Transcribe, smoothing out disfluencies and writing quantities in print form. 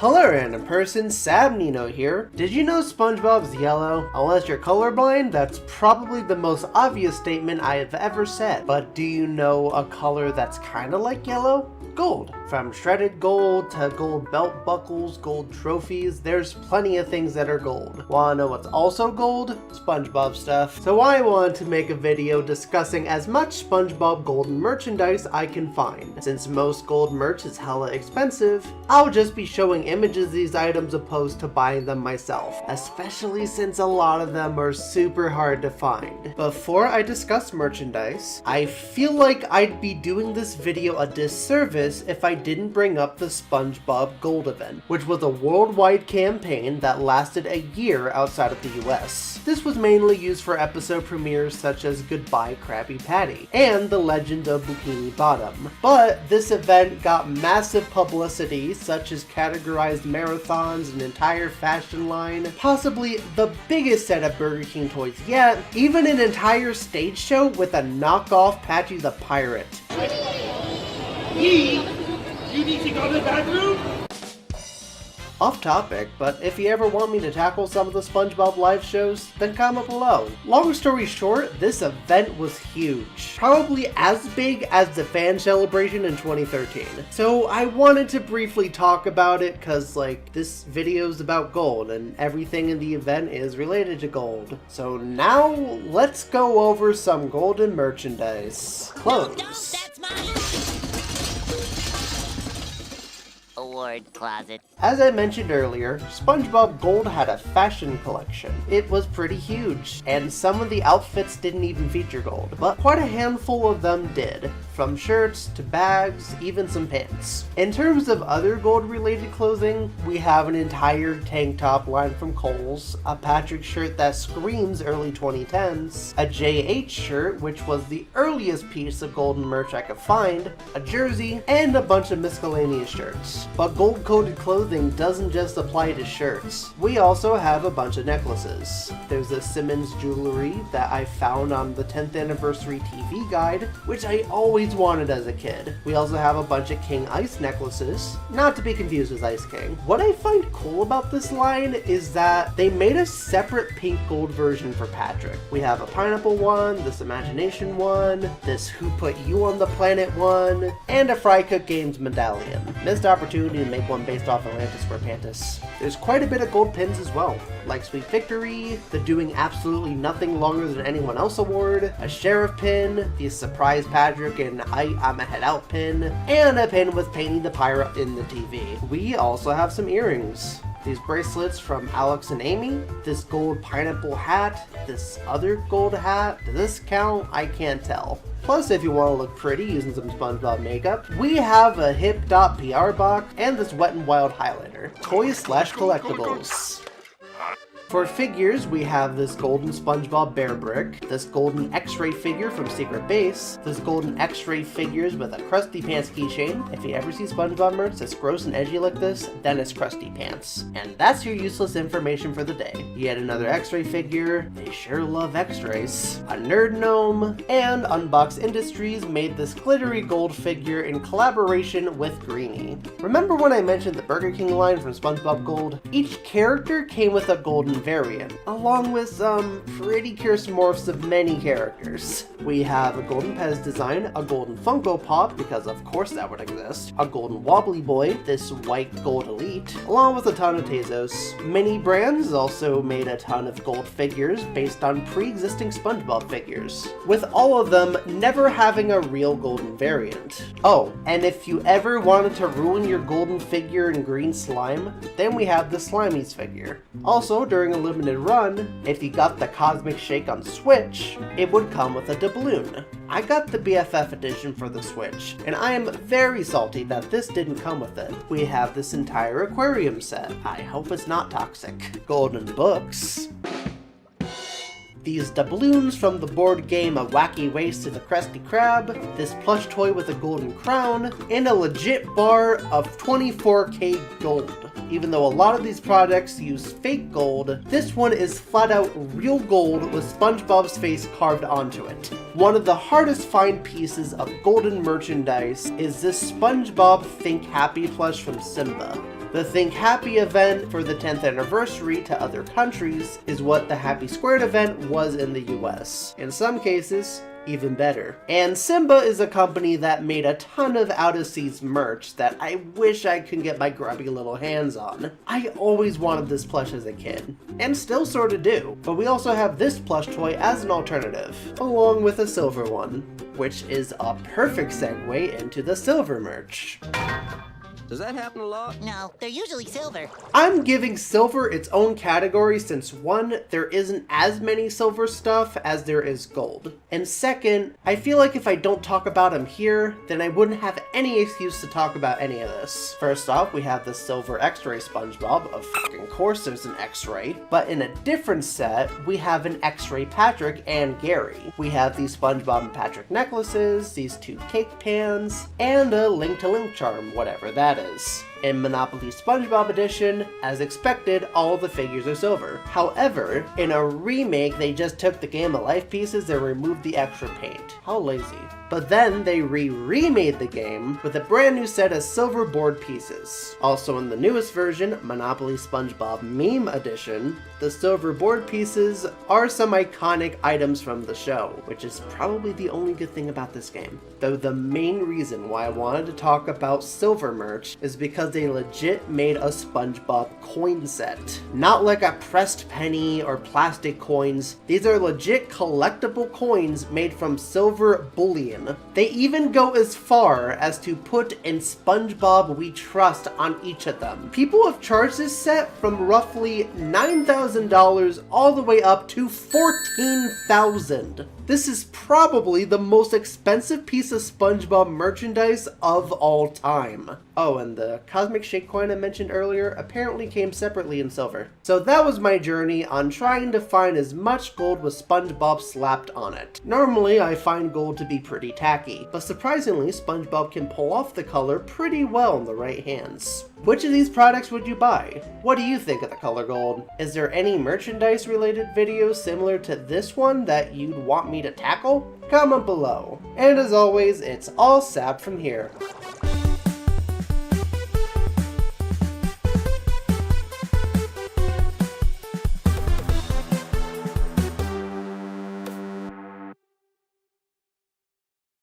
Hello random person, Sab Nino here. Did you know SpongeBob's yellow? Unless you're colorblind, that's probably the most obvious statement I have ever said. But do you know a color that's kinda like yellow? Gold. From shredded gold to gold belt buckles, gold trophies, there's plenty of things that are gold. Wanna know what's also gold? SpongeBob stuff. So I wanted to make a video discussing as much SpongeBob golden merchandise I can find. Since most gold merch is hella expensive, I'll just be showing images of these items opposed to buying them myself, especially since a lot of them are super hard to find. Before I discuss merchandise, I feel like I'd be doing this video a disservice if I didn't bring up the SpongeBob Gold event, which was a worldwide campaign that lasted a year outside of the US. This was mainly used for episode premieres such as Goodbye Krabby Patty and The Legend of Bikini Bottom. But this event got massive publicity, such as categorized marathons, an entire fashion line, possibly the biggest set of Burger King toys yet, even an entire stage show with a knockoff Patchy the Pirate. You need to go to the bathroom? Off topic, but if you ever want me to tackle some of the SpongeBob live shows, then comment below. Long story short, this event was huge. Probably as big as the fan celebration in 2013. So I wanted to briefly talk about it because this video is about gold and everything in the event is related to gold. So now let's go over some golden merchandise. Clothes. No, that's mine. Award closet. As I mentioned earlier, SpongeBob Gold had a fashion collection. It was pretty huge, and some of the outfits didn't even feature gold, but quite a handful of them did, from shirts to bags, even some pants. In terms of other gold related clothing, we have an entire tank top line from Kohl's, a Patrick shirt that screams early 2010s, a JH shirt which was the earliest piece of golden merch I could find, a jersey, and a bunch of miscellaneous shirts. But gold coated clothing doesn't just apply to shirts. We also have a bunch of necklaces. There's a Simmons jewelry that I found on the 10th anniversary TV guide, which I always wanted as a kid. We also have a bunch of King Ice necklaces, not to be confused with Ice King. What I find cool about this line is that they made a separate pink gold version for Patrick. We have a pineapple one, this imagination one, this Who Put You on the Planet one, and a Fry Cook Games medallion. Missed opportunity to make one based off Atlantis SquarePants. There's quite a bit of gold pins as well, like Sweet Victory, the Doing Absolutely Nothing Longer Than Anyone Else award, a Sheriff pin, the Surprise Patrick and I'm a Head Out pin, and a pin with Painting the Pirate in the TV. We also have some earrings. These bracelets from Alex and Amy, this gold pineapple hat, this other gold hat. Does this count? I can't tell. Plus, if you want to look pretty using some SpongeBob makeup, we have a Hip Dot PR box and this Wet n Wild highlighter. Toys / collectibles. For figures, we have this golden SpongeBob Bear Brick, this golden X-Ray figure from Secret Base, this golden X-Ray figures with a Krusty Pants keychain. If you ever see SpongeBob merch that's gross and edgy like this, then it's Krusty Pants. And that's your useless information for the day. Yet another X-Ray figure, they sure love X-rays, a Nerd Gnome, and Unbox Industries made this glittery gold figure in collaboration with Greenie. Remember when I mentioned the Burger King line from SpongeBob Gold? Each character came with a golden variant, along with some pretty cursed morphs of many characters. We have a golden Pez design, a golden Funko Pop, because of course that would exist, a golden Wobbly Boy, this white gold elite, along with a ton of Tezos. Many brands also made a ton of gold figures based on pre-existing SpongeBob figures, with all of them never having a real golden variant. Oh, and if you ever wanted to ruin your golden figure in green slime, then we have the Slimies figure. Also, during a limited run, if you got the Cosmic Shake on Switch, it would come with a doubloon. I got the BFF edition for the Switch, and I am very salty that this didn't come with it. We have this entire aquarium set. I hope it's not toxic. Golden books. These doubloons from the board game A Wacky Race to the Krusty Krab, this plush toy with a golden crown, and a legit bar of 24K gold. Even though a lot of these products use fake gold, this one is flat out real gold with SpongeBob's face carved onto it. One of the hardest find pieces of golden merchandise is this SpongeBob Think Happy plush from Simba. The Think Happy event for the 10th anniversary to other countries is what the Happy Squared event was in the US. In some cases, even better. And Simba is a company that made a ton of Out of Seas merch that I wish I could get my grubby little hands on. I always wanted this plush as a kid, and still sorta do. But we also have this plush toy as an alternative, along with a silver one, which is a perfect segue into the silver merch. Does that happen a lot? No, they're usually silver. I'm giving silver its own category since 1, there isn't as many silver stuff as there is gold. And second, I feel like if I don't talk about them here, then I wouldn't have any excuse to talk about any of this. First off, we have the silver X-ray SpongeBob. Of fucking course there's an X-ray. But in a different set, we have an X-ray Patrick and Gary. We have these SpongeBob and Patrick necklaces, these 2 cake pans, and a link-to-link charm, whatever that is. In Monopoly SpongeBob Edition, as expected, all of the figures are silver. However, in a remake, they just took the Game of Life pieces and removed the extra paint. How lazy. But then they remade the game with a brand new set of silver board pieces. Also in the newest version, Monopoly SpongeBob Meme Edition, the silver board pieces are some iconic items from the show, which is probably the only good thing about this game. Though the main reason why I wanted to talk about silver merch is because they legit made a SpongeBob coin set. Not like a pressed penny or plastic coins, these are legit collectible coins made from silver bullion. They even go as far as to put "In SpongeBob We Trust" on each of them. People have charged this set from roughly $9,000 all the way up to $14,000. This is probably the most expensive piece of SpongeBob merchandise of all time. Oh, and the Cosmic Shake coin I mentioned earlier apparently came separately in silver. So that was my journey on trying to find as much gold with SpongeBob slapped on it. Normally, I find gold to be pretty tacky, but surprisingly, SpongeBob can pull off the color pretty well in the right hands. Which of these products would you buy? What do you think of the color gold? Is there any merchandise related videos similar to this one that you'd want me to tackle? Comment below. And as always, it's all Sab from here.